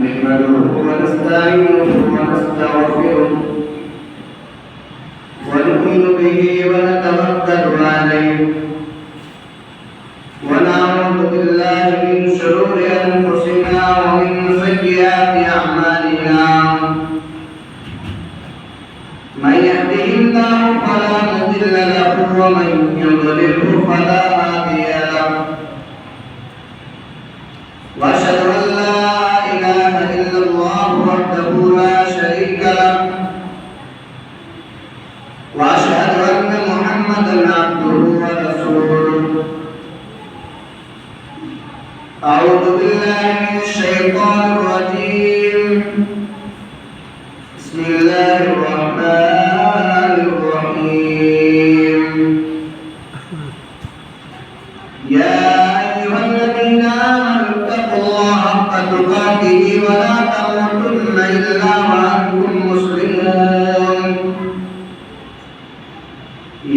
نحمده ونستعينه ونستغفره ونؤمن به ونتوكل عليه ونعوذ بالله من شرور أنفسنا ومن سيئات أعمالنا من يهده الله فلا مضل له ومن يضلله فلا هادي له وأشهد أن لا إله إلا الله وحده لا شريك له وأشهد أن محمدا عبده ورسوله أعوذ بالله من الشيطان الرجيم بسم الله الرحمن الرحيم يا أيها الذين آمنوا اتقوا الله حق تقاته ولا تموتن إلا وأنتم مسلمون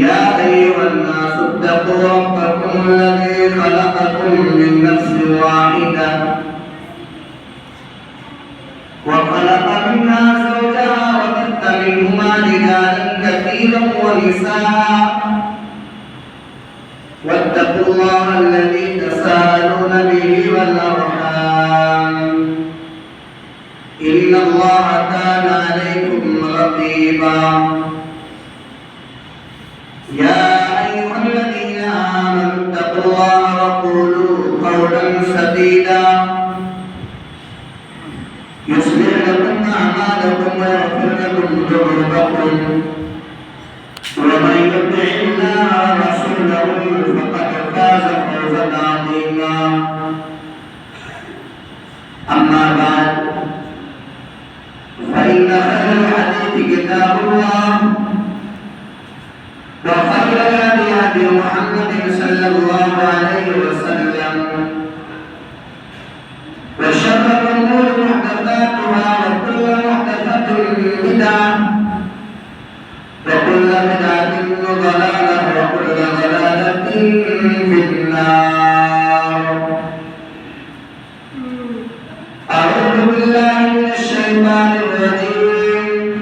يا أيها الناس اتقوا ربكم الذي خلقكم من نفس واحدة وخلق منها زوجها وبث منهما رجالا كثيرا ونساء واتقوا الله الذي تساءلون به والأرحام إن الله كان عليكم رقيبا يا أيها الذين آمنوا اتقوا الله وقولوا قولا سديدا يصلح لكم أعمالكم ويغفر لكم ذنوبكم ومن يطع الله ورسوله فقد فاز فوزا عظيما أما بعد فإن خير الحديث كتاب الله وخير الهدي هدي محمد صلى الله عليه وسلم وشر الأمور محدثاتها وكل محدثة بدعة وكل بدعة ضلالة وكل ضلالة في النار. أعوذ بالله من الشيطان الرجيم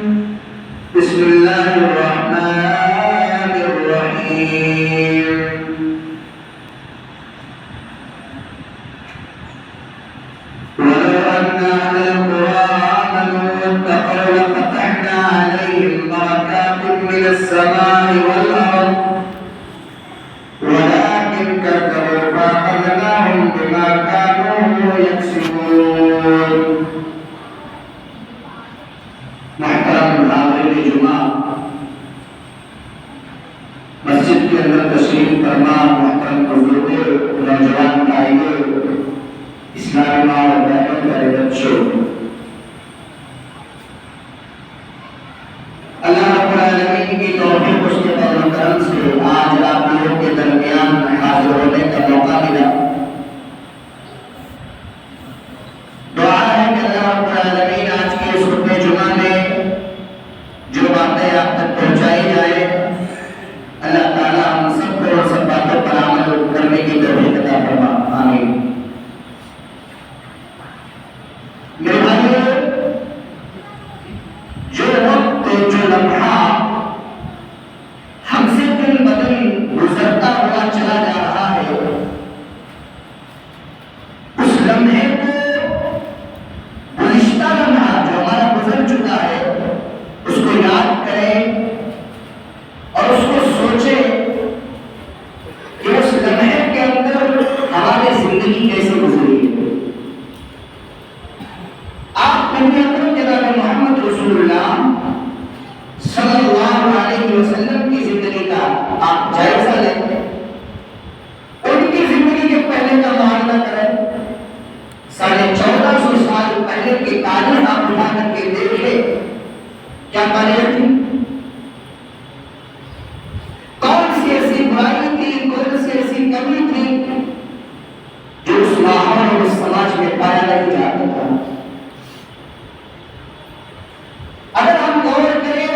بسم الله الرحمن الرحيم ولو أن أهل القرى آمنوا واتقوا لفتحنا عليهم بركات من السماء والأرض ولكن كذبوا فأخذناهم بما كانوا يكسبون. محترم حاضرین جمعہ، مسجد کے اندر تشریف فرما محترم بزرگوں، نوجوان بھائیوں، اسلامی ماں اور بہنوں پیارے بچوں، اللہ رب العالمین کی توفیق اس کے فضل و کرم سے آج آپ لوگوں کے درمیان حاضر ہونے کا موقع ملا۔ دعا ہے کہ اللہ رب العالمین آج کے اس خطبہ جمعہ میں جو باتیں آپ تک پہنچائی جائے، اللہ تعالیٰ ہم سب کو اور سب باتوں پر عمل کرنے کی توفیق عطا فرما، آمین۔ میرے بھائیو، جو وقت جو لمحہ ہم سے دن بدن گزرتا ہوا چلا جا رہا ہے، اس لمحے کو گزشتہ لمحہ جو ہمارا گزر چکا ہے اس کو یاد کریں اور اس کو سوچیں کہ اس لمحے کے اندر ہماری زندگی کیسے گزری ہے۔ آپ نبی اکرم جناب محمد رسول اللہ صلی اللہ علیہ وسلم کی زندگی کا آپ جائزہ لیں، ان کی زندگی کے پہلے کا معاملہ کریں، 1450 سال پہلے کی تاریخ آپ اٹھا کر کے دیکھیں، کیا تاریخ تھی؟ کون سی ایسی برائی تھی، کون سی ایسی کمی تھی جو اس ماحول اور اس سماج میں پایا نہیں جاتا تھا؟ اگر ہم غور کریں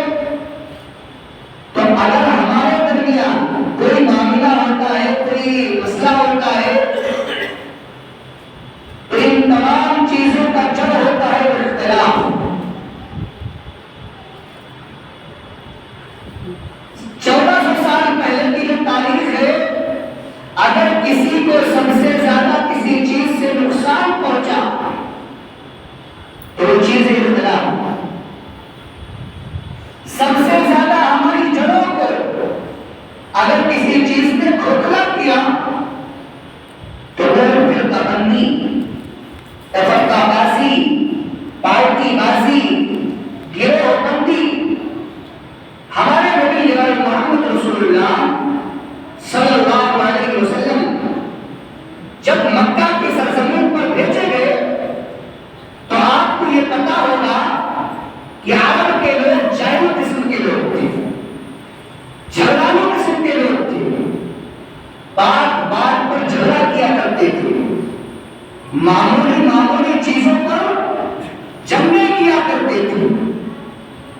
تو اگر ہمارے درمیان کوئی معاملہ ہوتا ہے، کوئی مسئلہ ہوتا ہے، تو ان تمام چیزوں کا جڑ ہوتا دغا بازی، پارٹی بازی، گروہ بندی، ہمارے نبی جناب محمد رسول اللہ صلی اللہ علیہ وسلم جب مکہ کی سرزمین پر بھیجے گئے تو آپ کو یہ پتا ہوگا کہ عرب کے لوگ جائر قسم کے لوگ تھے، جھگڑالو قسم کے لوگ تھے، بات بات پر جھگڑا کیا کرتے تھے، معمولی چیزوں پر جنگیں کیا کرتے تھے۔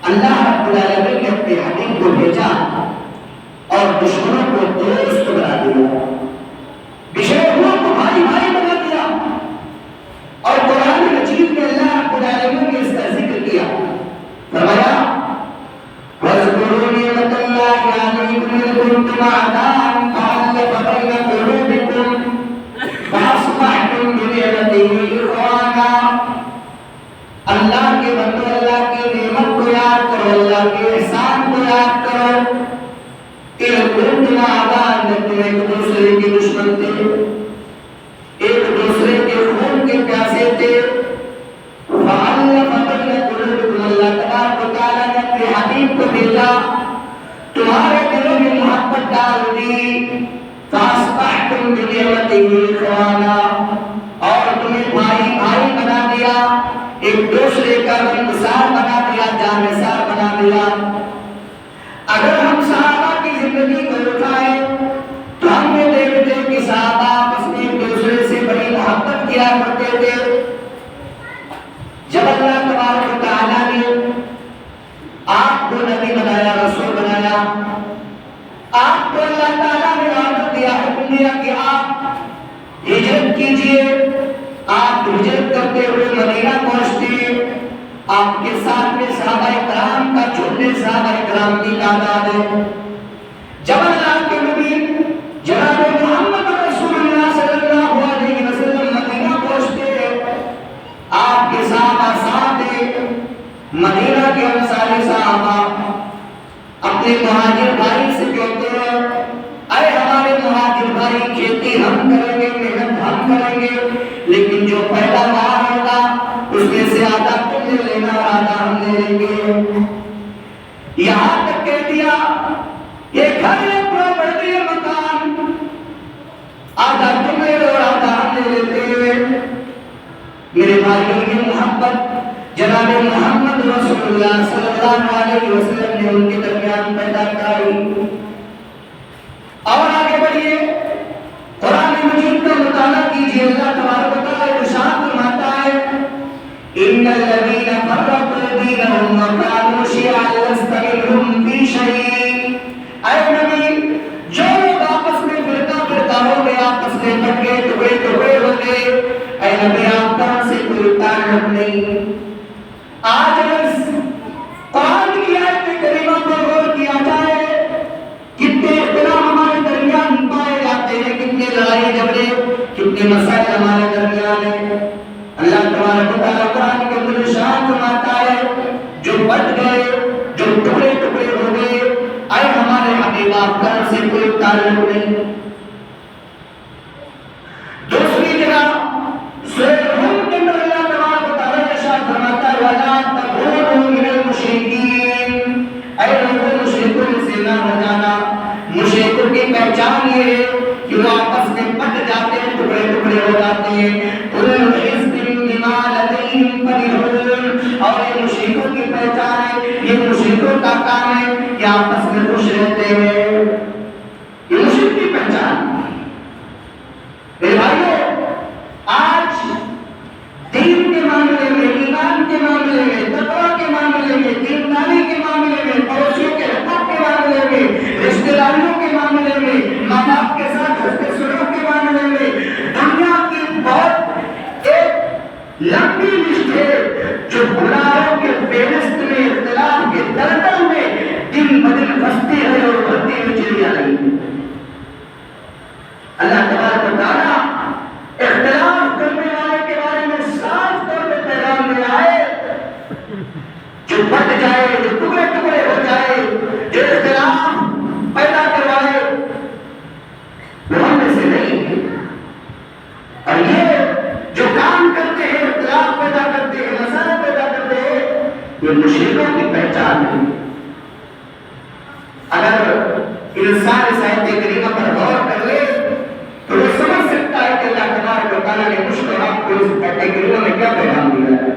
اللہ رب العالمین نے اپنے حبیب کو بھیجا اور دشمنوں کو دوست بنا دیا، دشمنوں کو بھائی بھائی بنا دیا، اور قرآن مجید میں اللہ رب العالمین نے اس کا ذکر کیا، فرمایا وَاذْكُرُوا نِعْمَتَ اللَّهِ عَلَيْكُمْ إِذْ كُنتُمْ أَعْدَاءً فَأَلَّفَ بَيْنَ قُلُوبِكُمْ فَأَصْبَحْتُمْ بِنِعْمَتِهِ إِخْوَانًا۔ اللہ کے بندو، اللہ کی نعمت کو یاد کرو، اللہ کے احسان کو یاد کرو۔ إِذْ كُنتُمْ أَعْدَاءً، جب تم ایک دوسرے کے دشمن تھے، ایک دوسرے کے خون کے پیاسے تھے، فَأَلَّفَ بَيْنَ قُلُوبِكُمْ، اللہ تبارک و تعالیٰ نے اپنے حبیب کو بھیجا، تمہارے دلوں میں محبت ڈال دی، فَأَصْبَحْتُمْ بِنِعْمَتِهِ إِخْوَانًا، اور تمہیں بھائی بھائی بنا دیا، ایک دوسرے کا ممسار بنا دیا، جانسار بنا دیا۔ اگر ہم صحابہ کی زندگی کو اٹھائیں تو ہم یہ دیکھتے ہیں کہ صحابہ آپس میں ایک دوسرے سے بڑی محبت کیا کرتے تھے۔ جب اللہ تبارک و تعالیٰ نے آپ کو نبی بنایا، رسول بنایا، آپ کو اللہ تعالیٰ نے آمر دیا، حکم دیا کہ آپ ہجرت کیجئے، آپ ہجرت کرتے ہوئے مدینہ پہنچتے، آپ کے ساتھ میں صحابہ کرام کا چھوٹے صحابہ کرام کی تعداد ہے۔ جب اللہ کے نبی جناب محمد رسول اللہ صلی اللہ علیہ وسلم مدینہ پہنچتے، آپ کے صحابہ ساتھ ہیں، مدینہ کے انصاری صحابہ اپنے مہاجر بھائی سے کہتے ہیں، اے ہمارے مہاجر بھائی، کھیتی ہم کریں گے، محنت ہم کریں گے، لیکن جو پیداوار ہوگا اس میں سے آدھا تم نے لینا اور آدھا ہم لے لیں گے۔ یہاں تک کہہ دیا یہ گھر ہے، پراپرٹی ہے، مکان، آدھا تم لے لو اور آدھا ہم لے لیتے ہیں۔ میرے بھائیوں کی محبت جناب محمد رسول اللہ صلی اللہ علیہ وسلم نے ان کے درمیان پیدا کرائی۔ اور آگے بڑھیے، قرآن مجید کا مطالعہ کیجیے، اللہ تبارک و تعالیٰ ارشاد فرماتا ہے ان الذین فرقوا دینہم وکانوا شیعا لست منہم فی شیء۔ اے نبی، جو لوگ آپس میں فرقہ فرقہ ہو گئے، آپس میں بٹ گئے، ٹکڑے ٹکڑے ہو گئے، اے نبی آپ کا سے کوئی تعلق نہیں۔ آج اگر قرآن کی آیت کریمہ پر غور کیا جائے، کتنے اختلاف ہمارے درمیان پائے جاتے ہیں، کتنے لڑائی جھگڑے، کتنے مسائل ہمارے درمیان ہیں۔ اللہ تبارک و تعالیٰ قرآن کے اندر ارشاد فرماتا ہے جو بٹ گئے، جو ٹکڑے ٹکڑے ہو گئے، اے ہمارے حبیب آپ کا سے کوئی تعلق نہیں۔ دوسری جگہ سورہ روم کے اندر اللہ تبارک و تعالیٰ ارشاد فرماتا ہے وَلَا تَكُونُوا مِنَ الْمُشْرِكِينَ، اے لوگوں مشرکوں سے نہ ہو جانا۔ مشرکوں کی پہچان یہ ہے کہ وہ آپس میں بٹ جاتے ہیں، ٹکڑے ٹکڑے ہو جاتے ہیں۔ كُلُّ حِزْبٍ بِمَا لَدَيْهِمْ فَرِحُونَ، اور یہ مشرکوں کی پہچان ہے، یہ مشرکوں کا کام ہے کہ آپس میں خوش رہتے ہیں، یہ مشرک کی پہچان۔ میرے بھائیو، آج دین کے معاملے میں، ایمان کے معاملے میں، تقویٰ کے معاملے میں، دینداری کے معاملے میں، پڑوسیوں کے حقوق کے معاملے میں، رشتہ داریوں کے معاملے میں، ماں باپ کے ساتھ حسن سلوک کے معاملے میں، دنیا کی بہت ایک لمبی لسٹ ہے جو گناہوں کے فہرست میں، اختلاف کے دلدل میں دن بدن بستی ہے اور بڑھتی ہوئی چلی آ رہی ہے۔ اللہ تبارک و تعالیٰ اختلاف کرنے والے کے بارے میں صاف طور پہ پیغام دے آئے، جو بٹ جائے، جو ٹکڑے ٹکڑے ہو جائے، جو اختلاف پیدا کروائے، وہ ہم میں سے نہیں ہے۔ اور یہ جو کام کرتے ہیں اختلاف یہ مشرکوں کی پہچان ہے۔ اگر انسان اس آیت کریمہ پر غور کر لے تو وہ سمجھ سکتا ہے کہ اللہ تبارک و تعالیٰ نے مجھ اور آپ کو اس آیت کریمہ میں کیا پیغام دیا ہے۔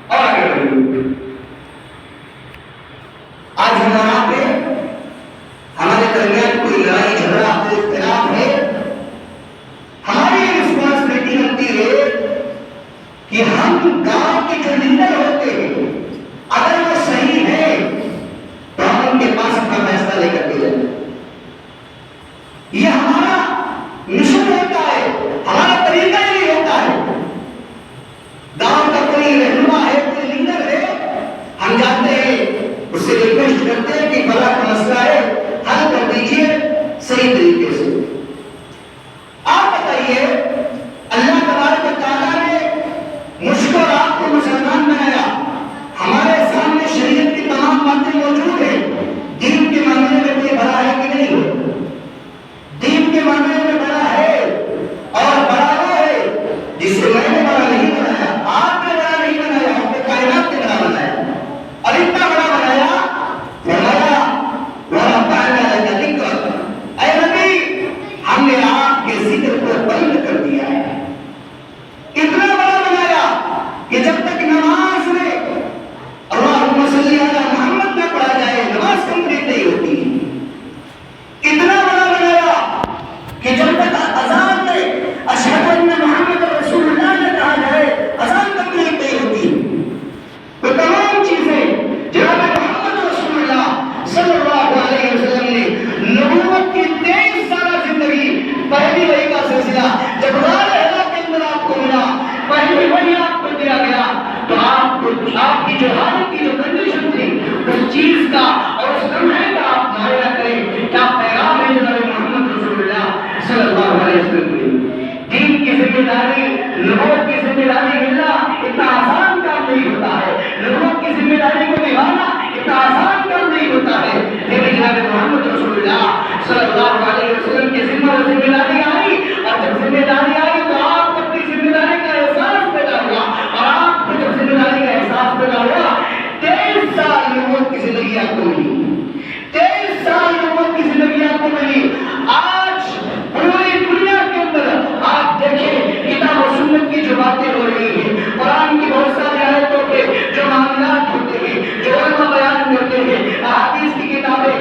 اور آگے بڑھیے، آج ہمارا پہ ہمارے درمیان کوئی لڑائی جھگڑا کوئی اختلاف ہے، ہماری رسپانسبلٹی بنتی ہے کہ ہم گاؤں کے جو لیڈر ہوتے ہیں اگر وہ صحیح ہے تو ہم ان کے پاس اپنا فیصلہ لے کر کے جائیں۔ یہ ہمارا مشن ہوتا ہے، ہمارا طریقہ یہ ہوتا ہے۔ گاؤں کا کوئی رہنما ہے، کوئی لیڈر ہے، ہم جاتے ہیں اس سے ریکویسٹ کرتے ہیں کہ فلاں کا مسئلہ ہے حل کر دیجیے صحیح طریقے سے۔ آپ بتائیے، اللہ تبارک و تعالیٰ نے مجھ کو اور آپ کو مسلمان بنایا، ہمارے سامنے شریعت کی تمام باتیں موجود ہیں، دین کے معاملے میں کوئی بڑا ہے کہ نہیں ہے؟ دین کے معاملے میں بڑا ہے، اور بڑا وہ ہے جسے میں نے بڑا نہیں بنایا، آپ نے بڑا نہیں بنایا، آپ نے کائنات نے بڑا بنایا، اور اتنا بڑا بنایا فرمایا وَرَفَعْنَا لَكَ ذِكْرَكَ، اے نبی ہم نے آپ کے ذکر کو بلند کر دیا ہے۔ اتنا بڑا بنایا کہ جب تک نماز میں اللہم صلی علی محمد نہ پڑھا جائے نماز کمپلیٹ نہیں ہوتی۔ اتنا بڑا بنایا کہ جب تک اذان میں اشہد ان محمد رسول اللہ نہ کہا جائے اذان کمپلیٹ نہیں ہوتی۔ تو تمام چیزیں جناب محمد رسول اللہ صلی اللہ علیہ وسلم نے نبوت کی 23 سالہ زندگی، پہلی وحی کا سلسلہ جب غار حرا کے اندر آپ کو ملا، پہلی وحی آپ کو دیا گیا تو آپ کی جو حالت کی جو کنڈیشن تھی اس چیز کا اور اس لمحے کا آپ معائنہ کریں کیا پیغام ہے جناب محمد رسول اللہ صلی اللہ علیہ وسلم کی۔ دین کی ذمہ داری، نبوت کی ذمہ داری ملنا اتنا آسان کام نہیں ہوتا ہے، نبوت کی ذمہ داری کو نبھانا اتنا آسان کام نہیں ہوتا ہے، لیکن جناب محمد رسول اللہ صلی اللہ علیہ وسلم کی ذمہ داری آئی، اور جب ذمہ داری آئی تو آپ کو اپنی ذمہ داری کا احساس پیدا ہوا، اور آپ کو جب ذمہ داری کا احساس پیدا ہوا 23 سال نبوت کی زندگی آپ کو ملی، 23 سال نبوت کی زندگی آپ کو ملی۔ آج پوری دنیا کے اندر آپ دیکھیں کتاب و سنت کی جو باتیں ہو رہی ہیں، قرآن کی بہت ساری آیتوں کے جو معاملات ہوتے ہیں، جو علماء بیان کرتے ہیں، احادیث کی کتابیں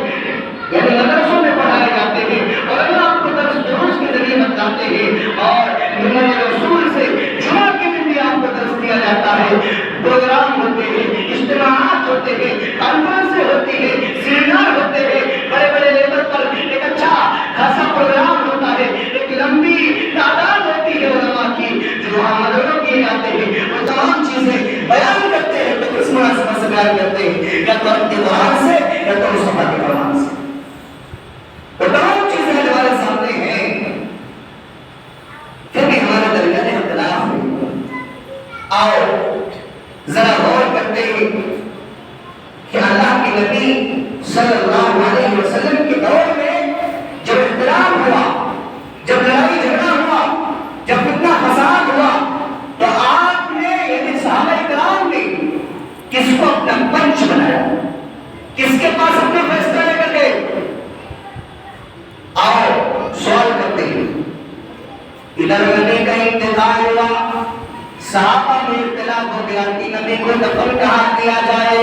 یعنی مدرسوں میں پڑھائے جاتے ہیں، اور اللہ آپ کو درس دروس کے ذریعے بتاتے ہیں، اور منہج رسول سے جمعہ کے دن بھی آپ کو درس دیا جاتا ہے، پروگرام ہوتے ہیں، اجتماعات ہوتے ہیں، کانفرنسیں ہوتی ہیں، سیمینار ہوتے ہیں، بڑے بڑے لیول پر ایک اچھا خاصا پروگرام ہوتا ہے، ایک لمبی تعداد ہوتی ہے علماء کی جو وہاں مدعو کیے جاتے ہیں، وہ تمام چیزیں بیان کرتے ہیں، تو کس مناسبت سے بیان کرتے ہیں، یا تو آپ کے قرآن سے یا تو مصطفیٰ کے فرمان سے۔ وہ تمام چیزیں ہمارے سامنے ہیں، پھر بھی ہمارے درمیان اختلاف ہے۔ آؤ ذرا غور کرتے ہیں کہ اللہ کے نبی صلی اللہ علیہ وسلم کے دور میں جب اختلاف ہوا، جب لڑائی جھگڑا ہوا، جب فتنہ فساد ہوا، تو آپ نے یعنی صحابہ کرام نے کس کو اپنا پنچ بنایا، کس کے پاس اپنا فیصلہ لے کر گئے؟ آؤ سوال کرتے ہیں۔ ادھر نبی کا انتقال ہوا، صحابہ میں اختلاف ہو گیا کہ نبی کو دفن کہاں کیا جائے۔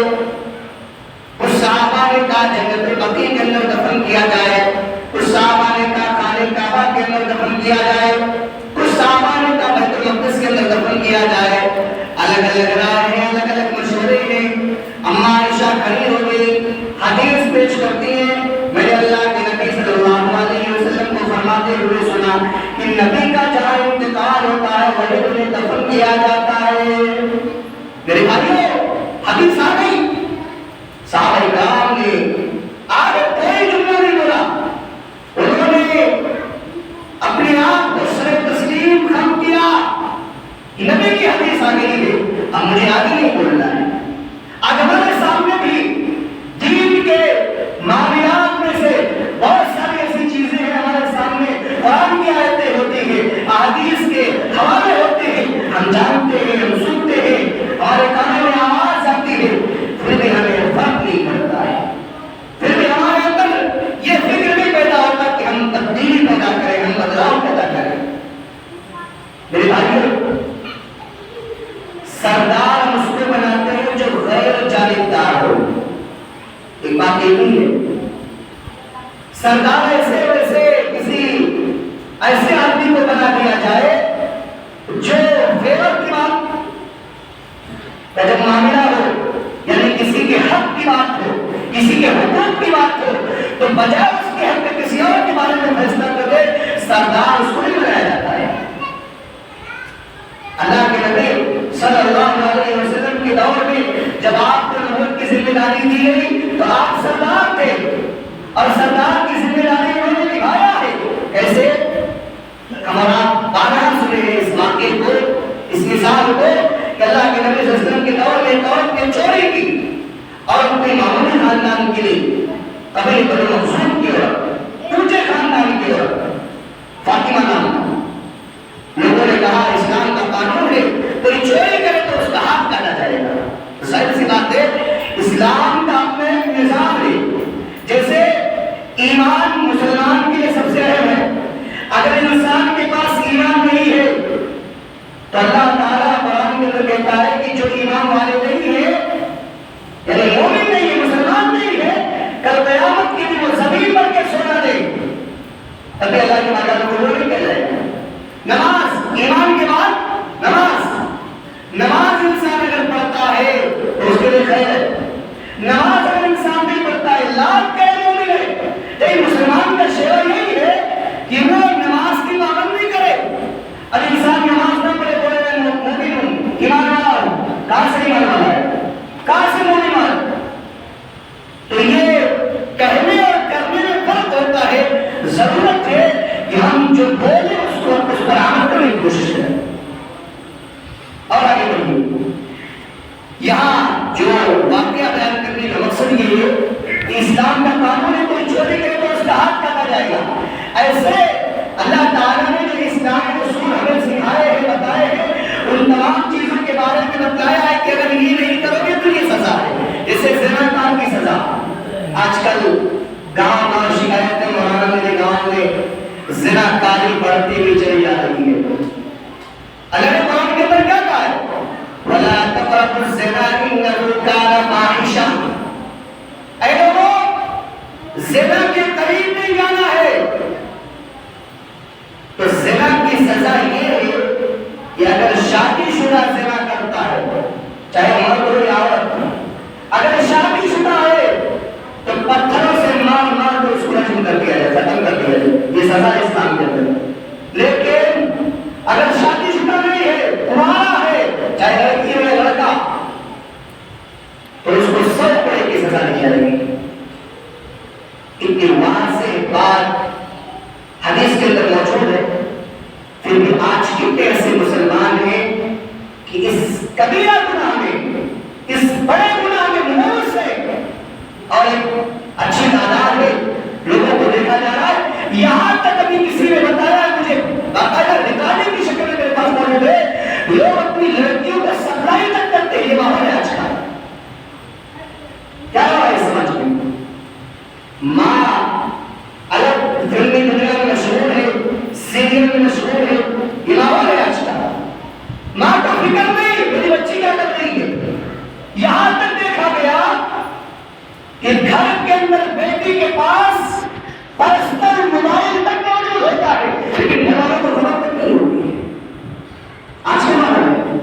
کچھ صحابہ نے کہا جنت البقیع کے اندر دفن کیا جائے، کچھ صحابہ نے کہا خانہ کعبہ کے اندر دفن کیا جائے، کچھ صحابہ نے کہا بیت المقدس کے اندر دفن کیا جائے۔ الگ الگ رائے ہیں، الگ الگ مشورے ہیں۔ اما عائشہ کھڑی ہو گئی، حدیث پیش کرتی ہیں، میں نے اللہ کے نبی صلی اللہ علیہ وسلم کو فرماتے ہوئے سنا کہ نبی کا جہاں انتقال ہوتا ہے وہیں انہیں دفن کیا جاتا ہے۔ میرے بھائیو حدیث آ گئی، صحابہ کرام نے آگے کوئی جملہ نہیں بولا، انہوں نے اپنے آپ کو سر تسلیم خم کیا۔ نبی کی حدیث آ گئی ہے، اب مجھے آگے نہیں بولنا ہے۔ آج ہمارے سامنے بھی دین کے معاملات میں سے بہت ساری ایسی چیزیں ہیں ہمارے سامنے، قرآن کی آیتیں ہوتی ہیں، احادیث کے حوالے ہوتے ہیں، ہم جانتے ہیں، ہم سنتے ہیں، ہمارے کانوں میں آواز آتی ہے سردار ہم اس کو بناتے ہیں جو غیر جانبدار ہو. ایک بات یہ نہیں ہے سردار ایسے ویسے کسی ایسے آدمی کو بنا دیا جائے جو فیور کی بات کا جب معاملہ ہو یعنی کسی کے حق کی بات ہو کسی کے حقوق کی بات ہو تو بجائے اس کے حق میں کسی اور کے بارے میں فیصلہ کر دے سردار اس کو نہیں بنایا جاتا ہے. اللہ کے نبی صلی اللہ علیہ وسلم کے دور میں جب آپ کو نبوت کی ذمہ داری دی گئی تو آپ سردار تھے اور سردار کی ذمہ داری انہوں نے نبھایا ہے. کیسے ہمارا بارہ سنے ہیں اس واقعے کو اس مثال کو کہ اللہ کے نبی صلی اللہ علیہ وسلم کے دور میں ایک عورت نے چوری کی اور اپنے معمولی خاندان کے لیے قبیل بنو مخزوم کی عورت اونچے خاندان کی عورت فاطمہ نام لوگوں نے کہا اسلام کا قانون ہے کوئی چوری کرے تو اس کا ہاتھ کاٹا جائے گا. ظاہر سی بات ہے اسلام کا اپنا ایک نظام ہے. جیسے ایمان مسلمان کے لیے سب سے اہم ہے. اگر انسان کے پاس ایمان نہیں ہے تو اللہ تعالیٰ قرآن کے اندر کہتا ہے کہ جو ایمان والے نہیں ہیں یعنی مومن نہیں ہے مسلمان نہیں ہے کل قیامت کے دن وہ زمین پر کے سونا دے تبھی اللہ کی مدد کو نہیں کہہ جائے گا. نماز ایمان کے بعد نماز انسان اگر پڑھتا ہے تو اس کے لیے خیر ہے. نماز اگر انسان نہیں پڑھتا ہے لاکھ کہے مومن ہے لیکن مسلمان کا شعور یہی ہے کہ وہ نماز کی پابندی کرے. اگر انسان نماز نہ پڑھے بولے میں مومن ہوں ایمان والا ہوں کہاں سے ایمان والا ہے کہاں سے مومن والا. تو یہ کہنے اور کرنے میں فرق ہوتا ہے. ضرورت ہے کہ ہم جو بولیں اس پر عمل کرنے کی کوشش کریں. اور آگے بڑھیے یہاں جو واقعہ بیان کرنے کا مقصد یہ ہے کہ اسلام کا قانون ہے کوئی چوری کرے تو اس کا ہاتھ کاٹا جائے گا. ایسے اللہ تعالیٰ نے جو اسلام کے اصول ہمیں سکھائے ہیں بتائے ہیں ان تمام چیزوں کے بارے میں بتایا ہے کہ اگر یہ نہیں کرو گے تو یہ سزا ہے. جیسے زنا کام کی سزا آج کل گاؤں گاؤں شکایتیں مولانا میرے گاؤں میں زنا کاری بڑھتی ہوئی چلی جا رہی ہے. اللہ نے قرآن کے اندر کیا کہا ہے وَلَا تَقْرَبُوا الزِّنَا إِنَّهُ كَانَ فَاحِشَةً. اے لوگوں زنا کے قریب نہیں جانا ہے. تو زنا کی سزا یہ ہے کہ اگر شادی شدہ زنا کرتا ہے چاہے مرد ہو یا عورت اگر شادی شدہ ہے تو پتھروں سے مار مار کے اس کو ختم کر دیا جائے ختم کر دیا جائے. یہ سزا اسلام کے اندر. لیکن اگر شادی شدہ نہیں ہے کمارا ہے چاہے لڑکی ہو یا لڑکا تو اس کو 100 کوڑے کی سزا دی جائے گی. اتنی واضح بات حدیث کے اندر موجود ہے. پھر بھی آج کتنے ایسے مسلمان ہیں کہ اس کبیرہ گناہ میں اس بڑے گناہ میں ملوث ہے اور ایک اچھی تعداد ہے لوگوں کو دیکھا جا رہا ہے. یہاں تک ابھی کسی نے بتایا مجھے باقاعدہ نکالنے کی شکل میں میرے پاس موجود ہے لوگ اپنی لڑکیوں کا سپلائی تک کرتے ہیں. یہ ماحول ہے آج کا. کیا ہوا ہے سمجھ میں ماں الگ فلمی دنیا میں مشہور ہے سیریل میں مشہور ہے. یہ ماحول ہے آج کا. ماں کو فکر نہیں میری بچی کیا کر رہی ہے. یہاں تک دیکھا گیا کہ گھر کے اندر بیٹی کے پاس پرسنل موبائل تک موجود ہوتا ہے لیکن گھر والوں کو خبر تک نہیں ہوتی ہے. آج کے ماحول ہے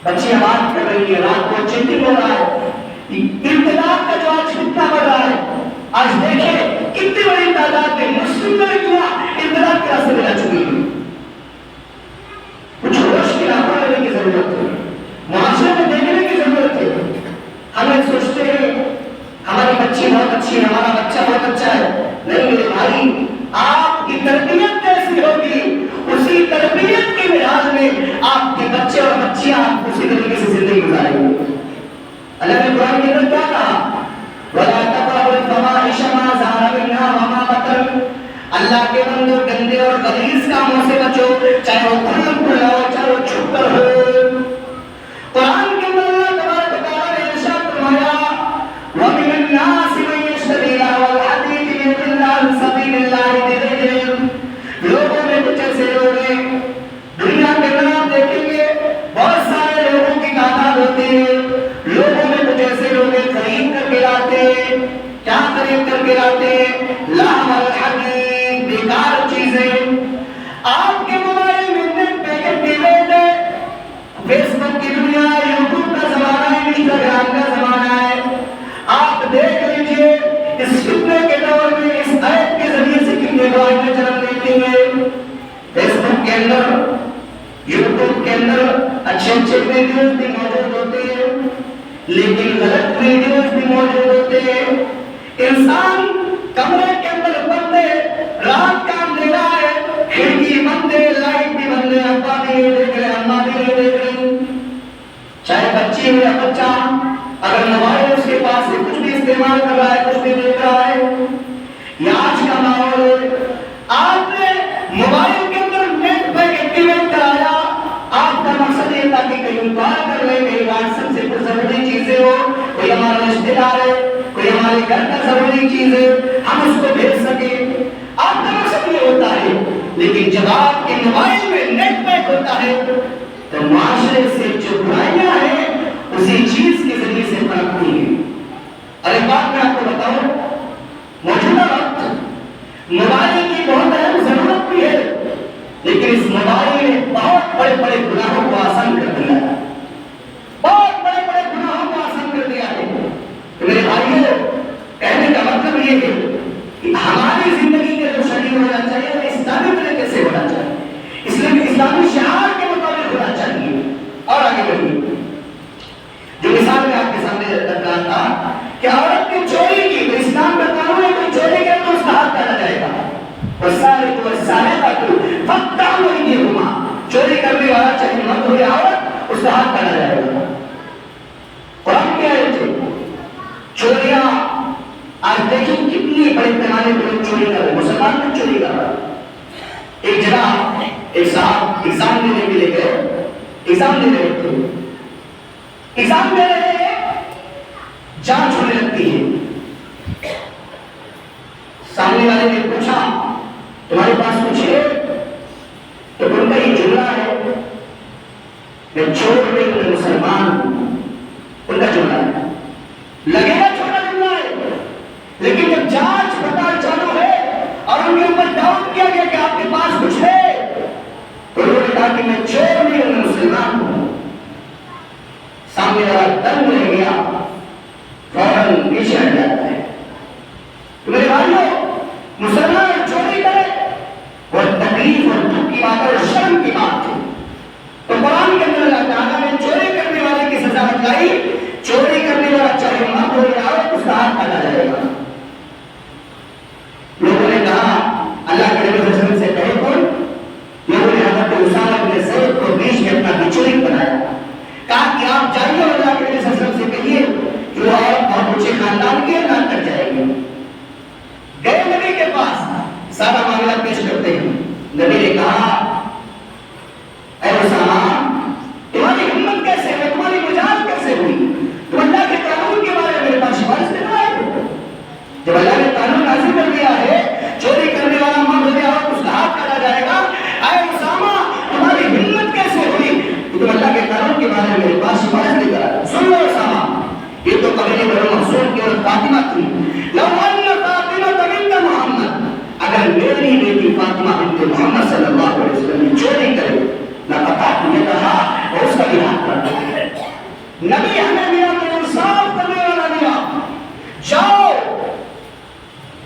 بچی بات کر رہی ہے رات کو چیٹنگ ہو رہا ہے. ابتلاء کا جو آج کتنا بڑھ رہا ہے آج دیکھیں کتنی بڑی تعداد میں مسلم لڑکیاں ابتلاء کے راستے میں جا چکی ہیں. کچھ ہوش کی راہ لینے کی ضرورت ہے. معاشرے میں دیکھنے کی ضرورت ہے. ہمیں سوچتے ہیں ہماری بچی بہت اچھی ہے ہمارا بچہ بہت اچھا ہے. نہیں میرے بھائی آپ کی تربیت کیسی ہوگی اسی تربیت کے لحاظ میں آپ کے بچے اور بچیاں اسی طریقے سے زندگی گزاریں گے. اللہ نے قرآن کے اندر کیا کہا وَلَا تَقْرَبُوا الْفَوَاحِشَ مَا ظَهَرَ مِنْهَا وَمَا بَطَنَ. اللہ کے بندو گندے اور غلیظ کاموں سے بچو چاہے وہ کھلم کھلا ہو چاہے وہ چھپ کر ہو. قرآن کے اندر اللہ تبارک و تعالیٰ نے ارشاد فرمایا وَمِنَ النَّاسِ مَن يَشْتَرِي لَهْوَ الْحَدِيثِ لِيُضِلَّ عَن سَبِيلِ اللَّهِ بِغَيْرِ عِلْمٍ. لوگوں میں کچھ ایسے لوگ ہیں دنیا کے اندر آپ دیکھیں گے بہت سارے اندر اچھے اچھے ویڈیوز بھی موجود ہوتے ہیں لیکن غلط ویڈیوز بھی موجود ہوتے ہیں. انسان کمرے کے اندر بند ہے, رات کا اندھیرا ہے, کھڑکی بند ہے, لائٹ بھی بند ہے, ابا بھی نہیں دیکھ رہے, اماں بھی نہیں دیکھ رہے, چاہے بچی ہو یا بچہ, اگر موبائل اس کے پاس ہے کچھ بھی استعمال کر رہا ہے, کچھ بھی دیکھ رہا ہے. یہ آج کا ماحول ہے. آپ نے موبائل کے اندر نیٹ پیک ایکٹیویٹ کرایا, آپ کا مقصد یہ تھا کہ کہیں کال کر لیں, کہیں واٹس ایپ سے کچھ ضروری چیزیں ہو, کوئی ہمارا رشتے دار ہے, کوئی ہمارے گھر کا ضروری چیز ہے, ہم اس کو بھیج سکیں. آپ کا مقصد یہ ہوتا ہے. لیکن جب آپ کے موبائل میں نیٹ پیک ہوتا ہے تو معاشرے سے جو برائیاں ہیں اسی چیز کے ذریعے سے پنپتی ہیں. اور ایک بات میں آپ کو بتاؤں, موجودہ وقت موبائل کی بہت اہم ضرورت بھی ہے, لیکن اس موبائل نے بہت بڑے بڑے گناہوں کو آسان کر دیا ہے, بہت بڑے بڑے گناہوں کو آسان کر دیا ہے. تو میرے بھائیوں, کہنے کا مطلب یہ ہے کہ ہماری زندگی کا جو شرعی ہونا چاہیے وہ اسلامی طریقے سے ہونا چاہیے, اس لیے اسلامی شعار کے مطابق ہونا چاہیے. اور آگے بڑھیے. جو مثال میں آپ کے سامنے رکھ رہا تھا کہ عورت کی چوری کی, تو اسلام کا قانون ہے کہ چوری کرے تو اس کا ہاتھ کاٹا جائے گا. والسارق والسارقة فاقطعوا أيديهما, چوری کرنے والا چاہے مرد ہو یا عورت, اس کا ہاتھ کاٹا جائے گا. قرآن کیا ہے؟ چوریاں آج دیکھیں کتنی بڑے پیمانے پر لوگ چوری کر رہے ہیں, مسلمان بھی چوری کر رہا ہے. ایک جگہ ایک صاحب ایگزام دینے کے لیے گئے, ایگزام دے رہے تھے, ایگزام دے رہے ہیں, جانچ ہونے لگتی ہے. سامنے والے نے پوچھا تمہارے پاس کچھ ہے؟ تو ان کا یہ جملہ ہے, میں چور نہیں میں مسلمان ہوں. ان کا جملہ ہے, لگے گا چھوٹا جملہ ہے, لیکن جب جانچ پڑتال چالو ہے اور ان کے اوپر ڈاؤٹ کیا گیا کہ آپ کے پاس کچھ ہے, تو انہوں نے کہا کہ میں چور نہیں ہوں میں مسلمان ہوں. سامنے والا دنگ رہ گیا, فوراً پیچھے ہٹ جاتا ہے. تو میرے بھائیوں, مسلمان چوری کرے وہ تکلیف اور دکھ کی بات ہے اور شرم کی بات ہے. تو قرآن کے اندر اللہ تعالیٰ نے چوری کرنے والے کی سزا بتلائی. چوری کرنے والا چاہے مرد ہو یا عورت, اس کا ہاتھ کاٹا جائے گا. لوگوں نے کہا اللہ کے نبی صلی اللہ علیہ وسلم سے کہے کون, لوگوں نے حضرت اسامہ بن زید کو بیچ میں اپنا بچولی بنایا, کہا کہ آپ جائیے اور اللہ کے نبی صلی اللہ علیہ وسلم سے کہیے کہ وہ عورت بہت اونچے خاندان کی اعلان کر جائے گی. گئے نبی کے پاس, سارا معاملہ پیش کرتے ہیں. نبی نے کہا اے اسامہ, تمہاری ہمت کیسے ہے, تمہاری مجاز کیسے ہوئی, تم اللہ کے قانون کے بارے میں میرے پاس سفارش کرنا ہے. جب اللہ نے قانون نازل کر دیا ہے چوری کرنے والا مرد ہو یا عورت, اس کا ہاتھ کاٹا جائے گا, اے اسامہ تمہاری ہمت کیسے ہوئی کہ تم اللہ کے قانون کے بارے میں میرے پاس سفارش نہیں کرا. سن لو اسامہ, یہ تو قبیلے بنو مخزوم کی عورت فاطمہ تھی. لو ان فاطمہ بنت محمد, اگر میری بیٹی فاطمہ بنت محمد صلی اللہ علیہ وسلم چوری کرے نہ پتا تمہیں کہا اور اس کا بھی ہاتھ کاٹا. نبی ہمیں ملا تو انصاف کرنے والا ملا. جاؤ,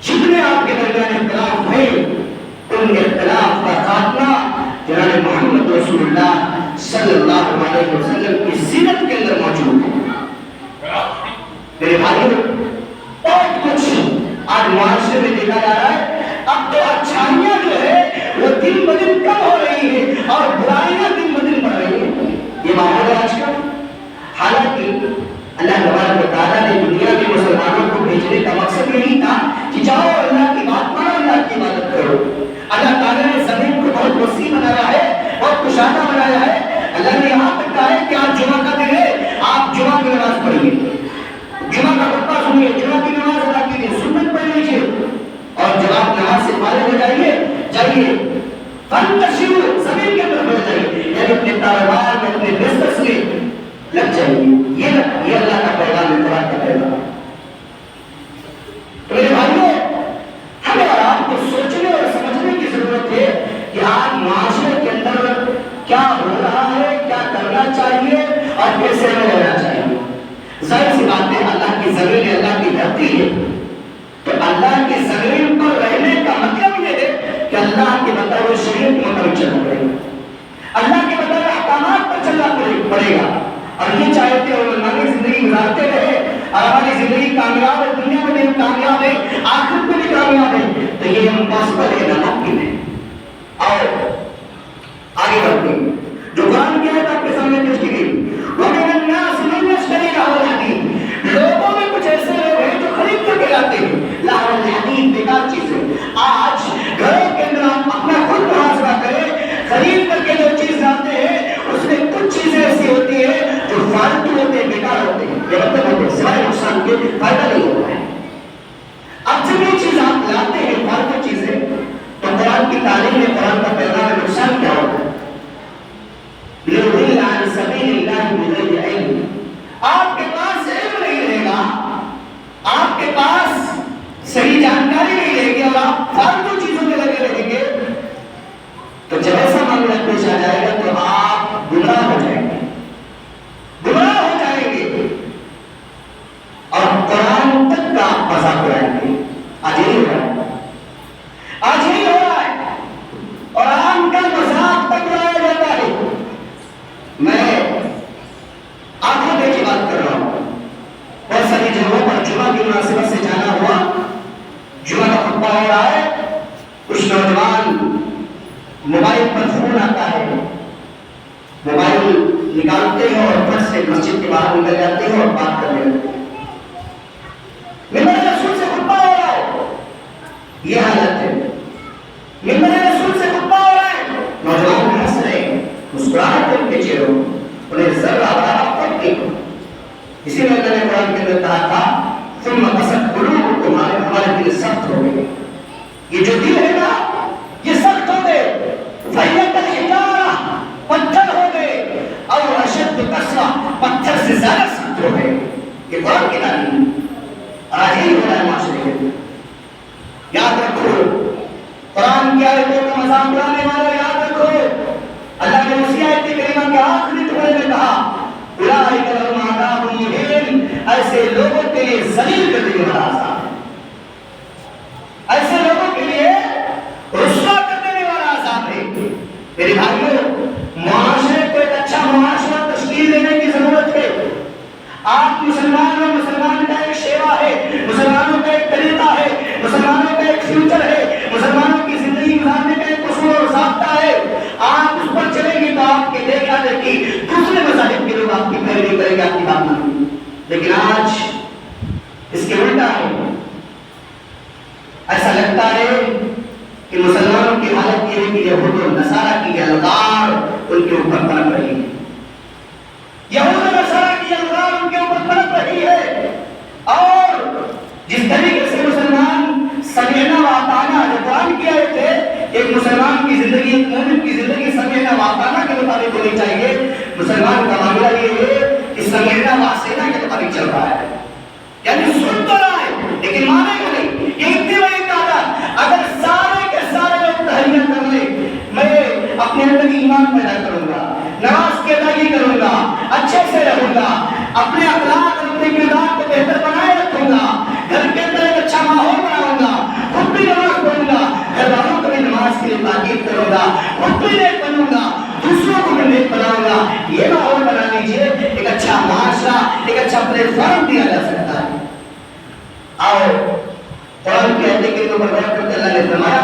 جتنے آپ کے درمیان اختلاف ہوئے ان اختلاف کا خاتمہ جناب محمد رسول اللہ صلی اللہ علیہ وسلم کی سیرت کے اندر موجود ہے. میرے بھائیوں, بہت کچھ آج معاشرے میں دیکھا جا رہا ہے. اب تو اچھائیاں جو ہے وہ دن بدن کم ہو رہی ہے اور برائیاں دن بدن بڑھ رہی ہیں. یہ ماحول ہے آج کا. حالانکہ اللہ تبارک و تعالیٰ نے دنیا میں مسلمانوں کو بھیجنے کا مقصد یہی تھا کہ جاؤ اللہ کی بات مانو, اللہ کی عبادت کرو. اللہ تعالیٰ نے زمین کو بہت وسیع بنایا ہے, بہت کشادہ بنایا ہے. اللہ نے یہاں تک کہا ہے کہ آج جمعہ کا دن ہے, آپ جمعہ کی نماز پڑھیے, جمعہ کا خطبہ سنیے, جمعہ کی نماز ادا کیجیے, سنت پڑھ لیجیے, اور جب آپ نماز سے فارغ ہو جائیے فانتشروا, زمین کے اندر بڑھ جائیے, یعنی اپنے کاروبار میں, اپنے بزنس میں لگ جائیے. یہ اللہ کا پیغام ہے, قرآن کا پیغام. تو میرے بھائیوں, ہمیں اور آپ کو سوچنے اور سمجھنے کی ضرورت ہے کہ آج معاشرے کے اندر کیا ہو رہا ہے, کیا کرنا چاہیے اور کیسے ہمیں رہنا چاہیے. ظاہر سی بات ہے, اللہ کی زمین اللہ کی دھرتی ہے, تو اللہ کی زمین پر رہنے کا مطلب یہ ہے کہ اللہ کے بتائے ہوئے شریعت کے مطابق چلنا پڑے گا, اللہ کے بتائے ہوئے احکامات پر پڑے گا. اور یہ چاہتے ہو منمانی زندگی گزارتے رہے اور ہماری زندگی کامیاب ہے, دنیا میں بھی کامیاب ہے, آخرت میں بھی کامیاب ہے, تو یہ امپاسبل ہے, ناممکن ہے. اور آگے بڑھتے ہیں. جو قرآن کی آیت آپ کے سامنے پیش کی گئی, وَمِنَ النَّاسِ مَن يَشْتَرِي لَهْوَ الْحَدِيثِ, لوگوں میں کچھ ایسے لوگ ہیں جو خرید کر کے لاتے ہیں لہو الحدیث, بیکار چیزیں. آج گھروں کے اندر آپ اپنا خود محاسبہ کریں, خرید کر کے جو چیز لاتے ہیں اس میں کچھ چیزیں ایسی ہوتی ہیں جو فالتو ہوتے ہیں, بیکار ہوتے ہیں, بے مطلب ہوتے ہیں, سوائے نقصان کے فائدہ نہیں ہوتا ہے. اب جب یہ چیز آپ لاتے ہیں فالتو چیزیں, تو قرآن کی تعلیم میں, قرآن کا پیغام میں نقصان کیا ہوتا ہے؟ لِيُضِلَّ عَنْ سَبِيلِ اللَّهِ بِغَيْرِ عِلْمٍ, آپ کے پاس علم نہیں رہے گا, آپ کے پاس صحیح جانکاری نہیں رہے گی, اور آپ فالتو چیزوں میں لگے رہیں گے, تو جب ایسا معاملہ پیش آ جائے گا تو آپ گمراہ ہو جائیں گے, گمراہ ہو جائیں گے, اور قرآن تک کا آپ مذاق اڑائیں گے. آج یہی ہو رہا ہے, آج یہی ہو رہا ہے, قرآن کا مذاق تک اڑایا جاتا ہے. میں آنکھوں دیکھ کے بات کر رہا ہوں, بہت ساری جگہوں پر جمعہ کی مناسبت سے جانا ہوا, جمعہ کا خطبہ ہو رہا ہے, کچھ نوجوان موبائل پر فون آتا ہے, موبائل نکالتے ہیں اور پھر سے مسجد کے باہر نکل جاتے ہیں اور بات کرنے لگتے ہیں. ممبر رسول سے خطبہ ہو رہا ہے, یہ حالت ہے. ممبر رسول سے خطبہ ہو رہا ہے, نوجوان ہنس رہے ہیں, مسکراہٹ ان کے چہروں, انہیں ذرہ برابر فرق نہیں ہو. اسی لیے اللہ نے قرآن کے اندر کہا تھا ثم قست قلوبکم, ہمارے دل سخت ہو گئے. یہ جو دل ہے نا یہ سخت ہو گئے, فَيَّتَ الْحِجَارَةِ, پتھر ہو گئے, اور اشد قسوہ, پتھر سے زیادہ سخت ہو گئے. یہ قرآن کی تعلیم, اور آج یہی ہو رہا ہے معاشرے کے اندر. یاد رکھو, قرآن کی آیتوں کا مذاق اڑانے والا یاد رکھو, اللہ نے اسی آیت کریمہ کے آخری ٹکڑے میں کہا اولئک لہم عذاب مہین, ایسے لوگوں کے لیے ذلیل کر دینے والا عذاب ہے, ایسے لوگوں کے لیے رسوا کر دینے والا عذاب ہے. میرے بھائیوں, معاشرے کو ایک اچھا معاشرہ تشکیل دینے کی ضرورت ہے. آپ مسلمان اور مسلمان کا ایک شیوا ہے, مسلمانوں کا ایک طریقہ ہے, مسلمانوں کا ایک فیوچر ہے, مسلمانوں کی زندگی گزارنے کا ایک اصول اور ضابطہ ہے. آپ اس پر چلیں گے تو آپ کے دیکھا دیکھی دوسرے مذاہب کے لوگ آپ کی پیروی کریں گے, آپ کی بات مانیں گے. لیکن آج اس کے الٹا ہے. ایسا لگتا ہے کہ مسلمانوں کی حالت یہ ہے کہ یہود و نصارہ کی الغار ان کے اوپر پنپ رہی ہے, یہود و نصارہ کی الغار ان کے اوپر پنپ رہی ہے. اور جس طریقے سے مسلمان سمعنا واطعنا, جو قرآن کی آیت ہے, ایک مسلمان کی زندگی, ایک مومن کی زندگی سمعنا واطعنا کے مطابق ہونی چاہیے. مسلمان کا معاملہ یہ ہے کہ سمعنا واطعنا کے مطابق چل رہا ہے, یعنی سن تو رہا ہے لیکن مانے گا نہیں. یہ اتنی بڑی تعداد, اگر سارے کے سارے لوگ تحریہ کر لیں, میں اپنے اندر ایمان پیدا کروں گا, نماز کی ادائیگی کروں گا, اچھے سے رہوں گا, اپنے اخلاق اور اپنے کردار کو بہتر بنائے رکھوں گا, گھر کے اندر ایک اچھا ماحول بناؤں گا, خود بھی نماز پڑھوں گا, گھر والوں کو بھی نماز کے لیے تاکید کروں گا, خود بھی نیک بنوں گا, دوسروں کو بھی نیک بناؤں گا. یہ ماحول بنا لیجیے, ایک اچھا معاشرہ, ایک اچھا پلیٹ فارم دیا جا سکتا ہے. اور قرآن کی آیت کے اوپر غور کرتے اللہ نے فرمایا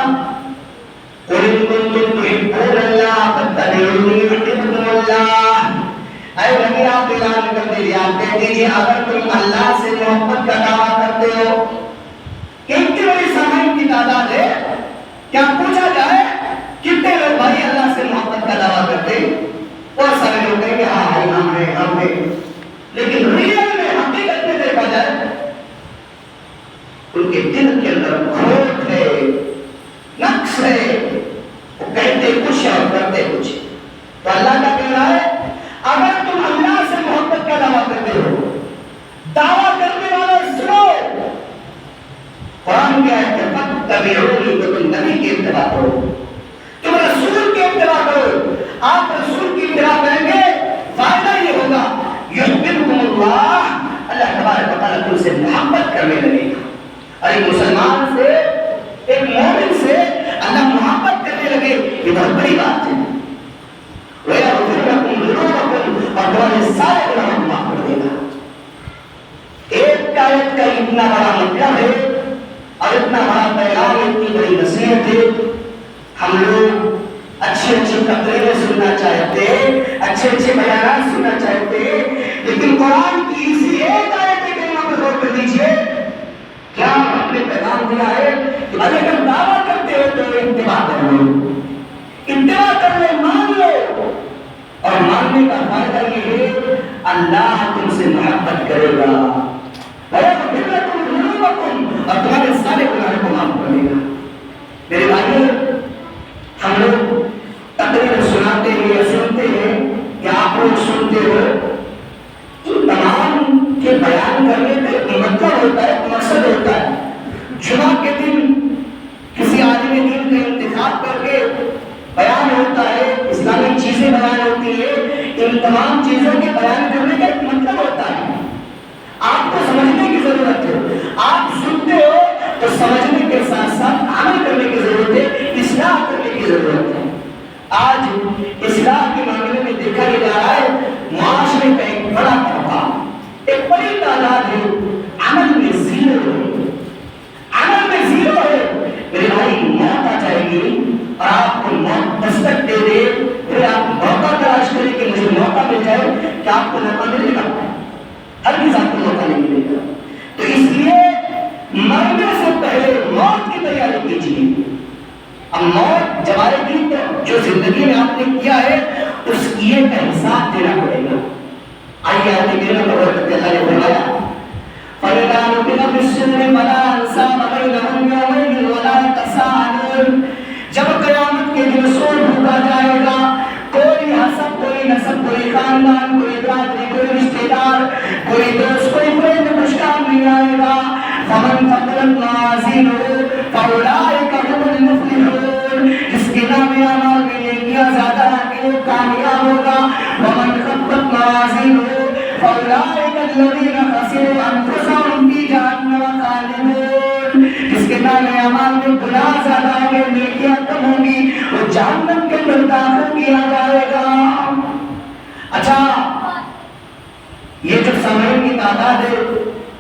قُلْ إِن كُنتُمْ تُحِبُّونَ اللَّهَ فَاتَّبِعُونِي يُحْبِبْكُمُ اللَّهُ. اے نبی آپ اعلان کر دیجیے, آپ کہہ دیجیے اگر تم اللہ سے محبت کا دعویٰ کرتے ہو, کتنی بڑی سامعین کی تعداد ہے, کیا پوچھا جائے کتنے لوگ بھائی اللہ سے محبت کا دعویٰ کرتے ہیں؟ بہت سارے لوگ کہیں گے ہاں بھائی ہم ہیں, لیکن ریئل میں حقیقت میں دیکھا جائے ان کے دل کے اندر کھوٹ ہے, نقص ہے, وہ کہتے کچھ اور کرتے کچھ. تو اللہ کا کہنا ہے اگر تم اللہ سے محبت کا دعویٰ کرتے ہو, دعویٰ کرنے والے سنو, قرآن کیا ہے کہ فَاتَّبِعُونِي, تو تم نبی کی اتباع کرو, تم رسول کی اتباع کرو. آپ رسول کی اتباع کریں گے, فائدہ یہ ہوگا يُحْبِبْكُمُ اللَّهُ, اللہ تبارک و تعالیٰ تم سے محبت کرنے لگے گا. اور ایک مسلمان سے, ایک مومن سے اللہ محبت کرنے لگے, یہ بہت بڑی بات ہے. وَيَغْفِرْ لَكُمْ ذُنُوبَكُمْ, اور اور اتنا بڑا پیغام، اتنی بڑی نصیحت ہے، ہم لوگ اچھے اچھے تقریریں سننا چاہتے، اچھے اچھے بیانات سننا چاہتے، لیکن قرآن کی اسی ایک آیت کریمہ پر غور کر دیجیے، کیا اپنے پیغام دیا ہے کہ اگر تم دعویٰ کرتے ہو تو اتباع کر لو، اتباع کر لو، مان لو، اور ماننے کا فائدہ یہ ہے اللہ تم سے محبت کرے گا، وَيَغْفِرْ لَكُمْ ذُنُوبَكُمْ، اور تمہارے سارے گناہوں کو معاف کرے گا۔ میرے بھائیو، ہم لوگ تقریر سناتے ہیں یا سنتے ہیں یا آپ لوگ سنتے ہو، ان تمام کے بیان کرنے کا ایک مطلب ہوتا ہے، ایک مقصد ہوتا ہے۔ جمعہ کے دن کسی عالم دین کا انتخاب کر کے بیان ہوتا ہے، اسلامی چیزیں بیان ہوتی ہے، ان تمام چیزوں کے بیان کرنے کا ایک مطلب ہوتا ہے۔ آپ کو سمجھنے کی ضرورت ہے، آپ سنتے ہو تو سمجھنے کے ساتھ ساتھ عمل کرنے کی ضرورت ہے، اصلاح کرنے کی ضرورت ہے۔ آج اصلاح کے معاملے میں دیکھا یہ جا رہا ہے، معاشرے کا ایک بڑا طبقہ، ایک بڑی تعداد ہے، عمل میں زیرو ہے، عمل میں زیرو ہے۔ میرے بھائی، موت آ جائے گی اور آپ کو موت دستک دے دے، پھر آپ موقع تلاش کریں کہ مجھے موقع مل جائے، کہ آپ کو موقع ملے گا؟ ہر کسی آپ کو موقع نہیں ملے گا۔ تو اس لیے مرنے سے پہلے موت کی تیاری کیجیے۔ اب موت جب آئے گی تو جو زندگی میں آپ نے کیا ہے اس کیے کا حساب دینا پڑے گا۔ آئیے آئیے میرے کو اللہ نے فرمایا فَإِذَا نُقِرَ فِي الصُّورِ فَلَا أَنْسَابَ بَيْنَهُمْ يَوْمَئِذٍ وَلَا يَتَسَاءَلُونَ، جب قیامت کے دن سور پھونکا جائے گا، کوئی حسب، کوئی نسب، کوئی خاندان، کوئی برادری، کوئی رشتہ دار، کوئی دوست، کوئی فرینڈ کچھ کام نہیں آئے گا۔ فَمَنْ ثَقُلَتْ مَوَازِينُهُ فَأُولَٰئِكَ هُمُ الْمُفْلِحُونَ، جس کے نام اعمال میں نیکیاں زیادہ ہیں وہ کامیاب ہوگا۔ وَمَنْ خَفَّتْ مَوَازِينُهُ فَأُولَٰئِكَ الَّذِينَ خَسِرُوا أَنفُسَهُمْ فِي جَهَنَّمَ خَالِدُونَ، جس کے نام اعمال میں گناہ زیادہ ہیں، نیکیاں کم ہوں گی، وہ جہنم کے اندر داخل کیا جائے گا۔ اچھا، یہ جو سامعین کی تعداد ہے،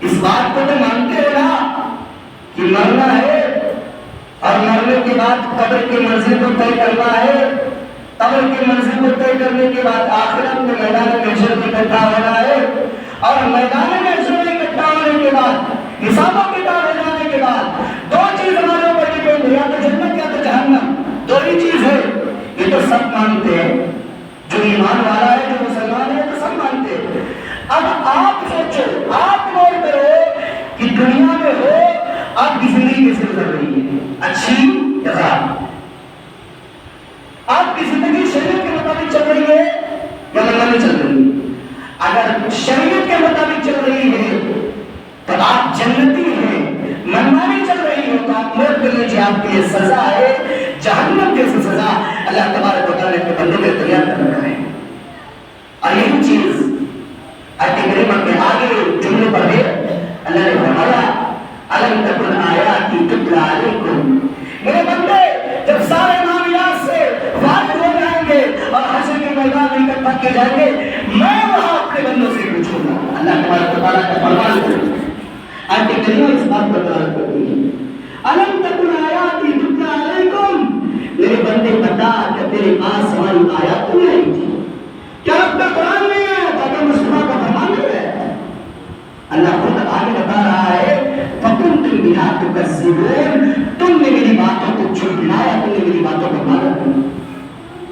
اس بات کو تو مانتے ہو نا کہ مرنا ہے اور مرنے کے بعد قبر کی منزل کو طے کرنا ہے، قبر کی منزل کو طے کرنے کے بعد آخرت میں میدان محشر میں اکٹھا ہونا ہے، اور میدان محشر میں اکٹھا ہونے کے بعد حساب و کتاب ہو جانے کے بعد دو چیز ہمارے اوپر ڈپینڈ ہے، یا تو جنت یا تو جہنم، دو ہی چیز ہے۔ یہ تو سب مانتے ہیں، جو ایمان والا ہے، جو مسلمان ہے، تو سب مانتے ہیں۔ اب آپ سوچو، آپ غور کرو کہ دنیا میں ہو، آپ کی زندگی کیسے گزر رہی ہے، اچھی یا خراب؟ آپ کی زندگی شریعت کے مطابق چل رہی ہے یا منمانی چل رہی ہے؟ اگر شریعت کے مطابق چل رہی ہے تو آپ جنتی ہیں، منمانی چل رہی ہے تو آپ موت کر لیجیے، آپ کے لیے سزا ہے جہنم جیسی سزا اللہ تبارک و تعالیٰ نے اپنے بندوں کے تیار کر رکھا ہے۔ اور یہی چیز آیت کریمہ کے آگے جملے پر ہے، اللہ نے فرمایا أَلَمْ تَكُنْ آيَاتِي تُتْلَىٰ عَلَيْكُمْ، میرے بندے جب سارے معاملات سے فارغ ہو جائیں گے اور حشر کے میدان میں اکٹھا کیے جائیں گے، میں وہاں اپنے بندوں سے پوچھوں گا۔ اللہ تبارک و تعالیٰ کا فرمان ہے، آیت کریمہ اس بات پر دلالت کرتی ہے، أَلَمْ تَكُنْ آيَاتِي تُتْلَىٰ عَلَيْكُمْ، میرے بندے بتا کہ تیرے پاس ہماری آیات نہیں آئی تھی، کیا آپ کا قرآن نہیں ہے، تاکہ مصطفیٰ کا فرمان نہیں ہے؟ اللہ خود آگے بتا رہا ہے فَكُنْتُمْ بِهَا تُكَذِّبُونَ، تم نے میری باتوں کو جھٹلایا، تم نے میری باتوں کو مانا۔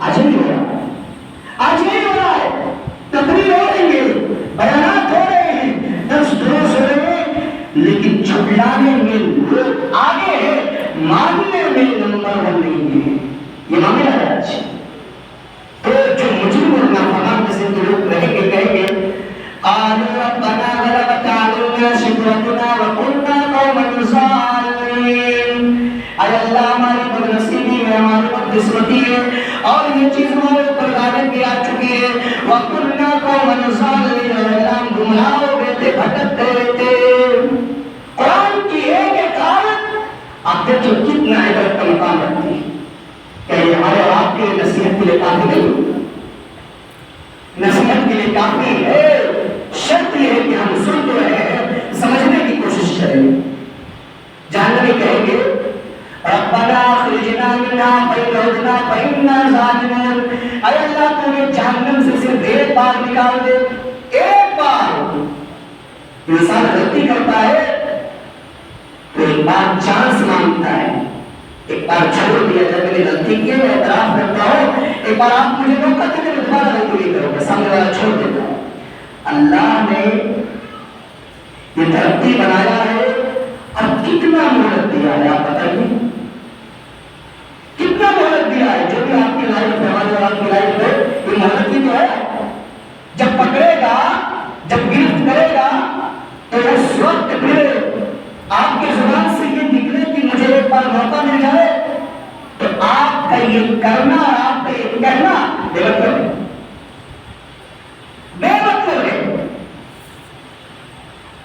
آج نہیں ہو رہا ہے، آج نہیں ہو رہا ہے، تقریر ہو رہی ہے، بیانات ہو رہے ہیں، درس دروس ہو رہے ہیں، لیکن جھٹلانے میں لوگ آگے ہیں، ماننے میں نمبر ون نہیں ہے۔ یہ معاملہ ہے آج۔ تو جو مجرم اور نافرمان قسم کے لوگ رہیں گے، کہیں گے قالوا ربنا غلبت علينا شقوتنا وكنا قوما ضالين، اے اللہ ہماری بدنصیبی ہے، ہماری بدقسمتی ہے اور یہ چیز ہمارے اوپر غالب بھی آ چکی ہے، وكنا قوما ضالين، اے اللہ ہم گمراہ ہو گئے تھے، بھٹکتے رہتے۔ قرآن کی ایک ایک آیت آپ دیکھیں کتنا عبرت کا مقام رکھتی ہے، کہ یہ ہمارے آپ کے نصیحت کے لیے کافی نہیں، نصیحت کے لیے کافی ہے، شرط یہ ہے کہ ہم سن تو رہے ہیں، سمجھنے کی کوشش کریں۔ جہنمی کہیں ایک بار نکال دے. ایک بار انسان غلطی کرتا ہے تو ایک بار چانس مانگتا ہے, ایک بار چھوڑ دیا جب میں نے غلطی کی میں اعتراف کرتا ہوں, ایک بار آپ مجھے موقع دے دیں دوبارہ غلطی نہیں کرو گا, سامنے والا چھوڑ دیتا ہے. اللہ نے یہ دھرتی بنایا ہے, اب کتنا مہلت دیا ہے آپ بتائیے, کتنا مہلت دیا ہے. جو بھی آپ کی لائف ہے, ہمارے اور آپ کی لائف ہے, یہ مہلت ہی تو ہے. جب پکڑے گا, جب گرفت کرے گا تو اس وقت پھر آپ کی زبان سے یہ نکلے کہ مجھے ایک بار موقع مل جائے, تو آپ کا یہ کرنا اور آپ کا یہ کہنا بے مطلب ہے, بے مطلب ہے.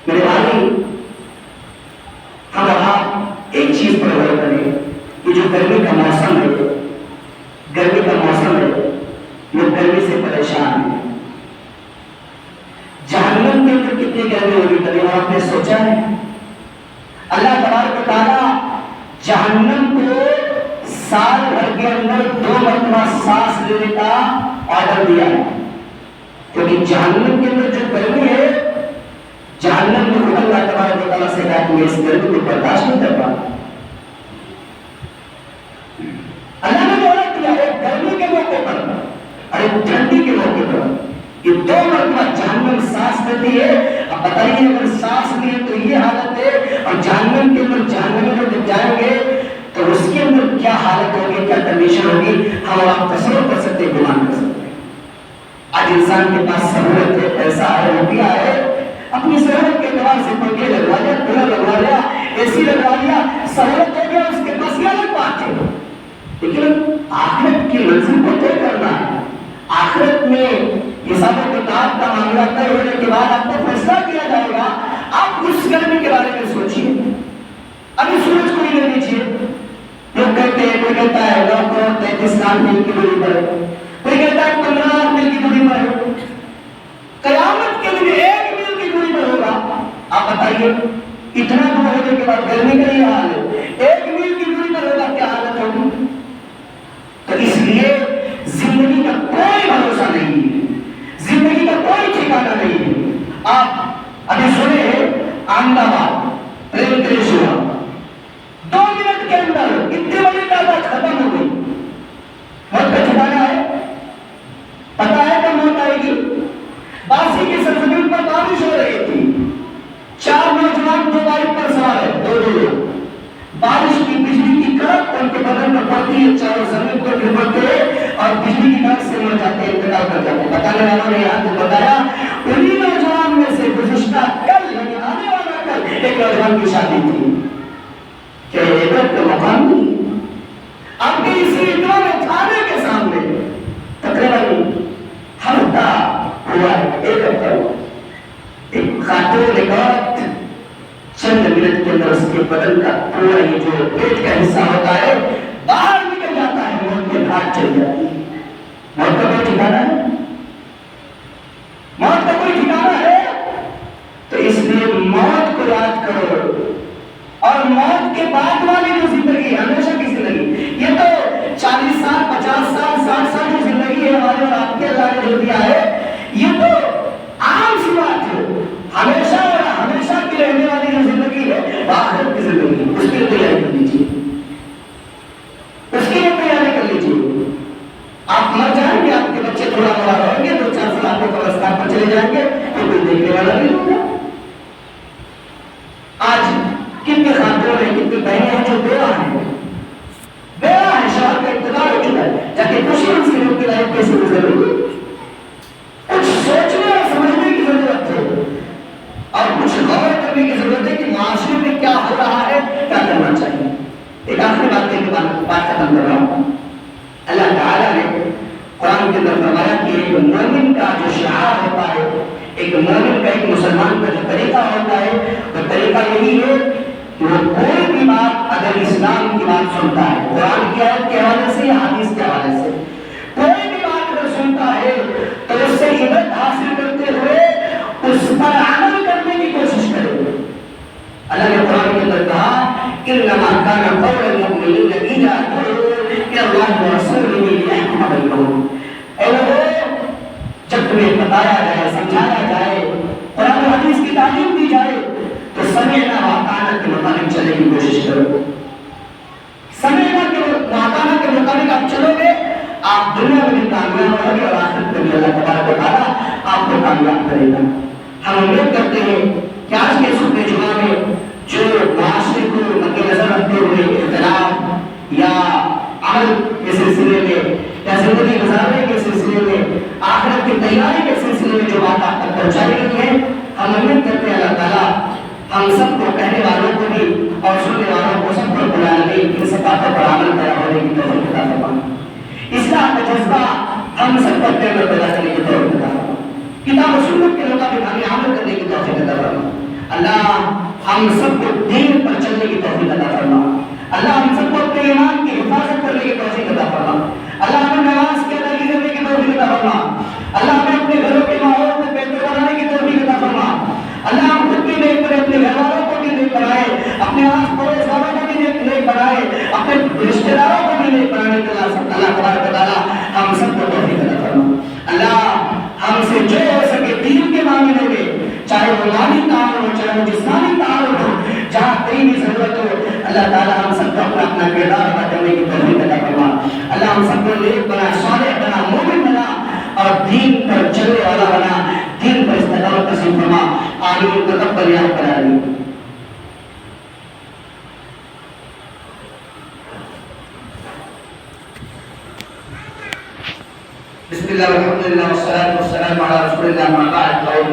میرے بھائی, ہم آپ ایک چیز پر غور کریں کہ جو گرمی کا موسم ہے, گرمی کا موسم ہے, لوگ گرمی سے پریشان ہیں. جہنم کے اندر کتنی گرمی ہوگی کبھی آپ نے سوچا ہے؟ اللہ تبارک و تعالیٰ جہنم کو سال بھر کے اندر 2 مرتبہ سانس لینے کا آرڈر دیا ہے, کیونکہ جہنم کے اندر جو گرمی ہے, جہنم میں خود اللہ تبارک و تعالیٰ سے کہا کہ میں اس گرمی کو برداشت نہیں کر پا. اللہ نے جو آرڈر دیا ہے گرمی کے موقع پر اور ایک ٹھنڈی کے موقع پر, یہ 2 مرتبہ جہنم سانس لیتی ہے. اب بتائیے اگر سانس لیے تو یہ حالت ہے, اور جہنم کے اندر جہنمی میں جب جائیں گے تو اس کے اندر کیا حالت ہوگی, کیا کنڈیشن ہوگی, ہم آپ تصور کر سکتے ہیں, گمان کر سکتے ہیں. آج انسان کے پاس سہولت ہے, پیسہ ہے, روپیہ ہے, اپنی سہولت کے اعتبار سے پنکھے لگوا لیا, کولر لگوا لیا, اے سی لگوا لیا, سہولت ہو گیا, اس کے پاس یہ الگ بات ہے. لیکن آخرت کی منزل کو طے کرنا ہے. آخرت میں حساب و کتاب کا معاملہ طے ہونے کے بعد آپ کو فیصلہ کیا جائے گا. آپ اس گرمی کے بارے میں سوچیے, ابھی سورج کو ہی لے لیجیے. لوگ کہتے ہیں, کوئی کہتا ہے 9.33 لاکھ میل کی دوری پر ہے, کوئی کہتا ہے 15 لاکھ میل کی دوری پر ہے. قیامت کے دن 1 میل کی دوری پر ہوگا. آپ بتائیے اتنا دور ہونے کے بعد گرمی کا یہ حال ہے, 1 میل کی دوری پر ہوگا, کیا حالت ہوگی. تو اس لیے زندگی کا کوئی بھروسہ نہیں ہے, زندگی کا کوئی ٹھکانا نہیں ہے. آپ ابھی سنے احمد آباد ٹرین کریش ہوا, 2 منٹ کے اندر اتنی بڑی تعداد ختم ہو گئی. موت کا ٹھکانا ہے, پتا ہے کب موت آئے گی. باسی کی سرزمین پر بارش ہو رہی تھی, 4 نوجوان 2 بائک پر سوار ہے, 2 بارش کی بجلی کی کڑک ان کے بدن پر پڑتی ہے, چاروں زمین پر گر پڑتے ہیں اور بجلی کی کڑک سے مر جاتے ہیں, انتقال کر جاتے ہیں. بتانے والوں نے یہاں سے بتایا انہی نوجوان میں سے گزشتہ کل یعنی آنے والا کل ایک نوجوان کی شادی تھی. کیا یہ عبرت کا مقام نہیں؟ آپ کے اسی اتنا میں تھانے کے سامنے تقریباً ہفتہ ہوا ہے, 1 ہفتہ ہوا, ایک خاتون ایک عورت چند منٹ کے اندر اس کے بدن کا پورا یہ جو پیٹ کا حصہ ہوتا ہے باہر نکل جاتا ہے, موت کے گھاٹ چل جاتی ہے. موت کا کوئی ٹھکانا ہے, موت کا کوئی ٹھکانا ہے. تو اس لیے موت کو یاد کرو, اور موت کے بعد والی جو زندگی ہمیشہ کی زندگی, یہ تو 40 سال 50 سال 60 سال جو زندگی ہے ہمارے اور آپ کے اللہ نے جو دیا ہے, یہ تو عام سی بات ہے. ہمیشہ اور ہمیشہ کی رہنے والی جو زندگی ہے وہ آخرت کی زندگی ہے. اس کی تیاری کر لیجیے, اس کی تیاری کر لیجیے. آپ مر جائیں گے, آپ کے بچے تھوڑا بڑا رہیں گے, 2-4 سال آپ کو قبرستان پر چلے جائیں گے, تو کوئی دیکھنے والا نہیں ہوگا. آج کتنے خاتون ہیں, کتنی بہنیں ہیں جو بیوہ ہیں, بیوہ ہیں, شوہر کا انتقال ہو چکا ہے, جا کے خوشی ان سے ان کی لائف کیسے گزر رہی ہے. کچھ سوچنے اور سمجھنے کی ضرورت ہے, اور کچھ غور کرنے کی ضرورت ہے کہ معاشرے میں کیا ہو رہا ہے, کیا کرنا چاہیے. ایک آخری بات کے بعد ختم کر رہا ہوں. اللہ تعالیٰ نے قرآن کے اندر فرمایا کہ ایک مومن کا جو شعار ہوتا ہے, ایک مومن کا, ایک مسلمان کا جو طریقہ ہوتا ہے, وہ طریقہ یہی ہے کہ وہ کوئی بھی بات اگر اسلام کی بات سنتا ہے, قرآن کی آیت کے حوالے سے یا حدیث کے حوالے سے, کوئی بھی بات اگر سنتا ہے تو اس سے عبرت حاصل کرتے ہوئے اس پر عمل کرنے کی کوشش کرے. اللہ نے قرآن کے اندر کہا انما كان قول المؤمنين اذا دعوا الى الله ورسوله ليحكم بينهم. اے لوگوں, جب تمہیں عنایت کرے گا۔ ہم امید کرتے ہیں کہ آج کے خطبہ جمعہ میں جو معاشرے کو مد نظر رکھتے ہوئے اختلاف یا عمل کے سلسلے میں یا زندگی گزارنے کے سلسلے میں آخرت کی تیاری کے سلسلے میں جو بات آپ تک پہنچائی گئی ہے، ہم امید کرتے ہیں اللہ تعالیٰ ہم سب کو، کہنے والوں کو بھی اور سننے والوں کو، سب کو بلانے ان سے باتوں پر عمل پیدا ہونے کی توفیق عطا فرمائے۔ اصلاح کا جذبہ ہم سب کو اپنے اندر پیدا کرنے کی توفیق عطا فرمائے۔ کتاب و سنت کے مطابق ہمیں عمل کرنے کی توفیق عطا فرمائے۔ اللہ ہم سب کو دین پر چلنے کی توفیق عطا فرمائے۔ اللہ ہم سب کو اپنے ایمان کی حفاظت کرنے کی توفیق عطا فرمائے۔ اللہ ہمیں نماز کی ادائیگی کرنے کی توفیق عطا فرمائے۔ اللہ ہمیں اپنے گھروں کے ماحول کو بہتر بنانے کی توفیق عطا فرمائے۔ اللہ ہم خود بھی نیک کریں، اپنے گھر والوں کو بھی نیک بنائے، اپنے آس پڑوس والوں کو بھی نیک بنائے، اپنے رشتہ داروں کو بھی نیک بنانے کے لیے اللہ تبارک و تعالیٰ ہم سب کو توفیق عطا فرمائے۔ اللہ ہم سے جو ہو سکے دین کے معاملے میں، چاہے وہ مالی تعاون ہو، چاہے وہ جسمانی تعاون ہو، جہاں کہیں بھی ضرورت ہو، اللہ تعالیٰ ہم سب کو اپنا اپنا کردار ادا کرنے کی توفیق عطا فرمائے۔ اللہ ہم سب کو نیک بنا، صالح بنا، مومن بنا اور دین پر چلنے والا بنا، دین پر استقامت نصیب فرما۔ آمین تقبل یا رب العالمین۔ بسم اللہ والحمد للہ والصلاة والسلام علی رسول اللہ، اما بعد۔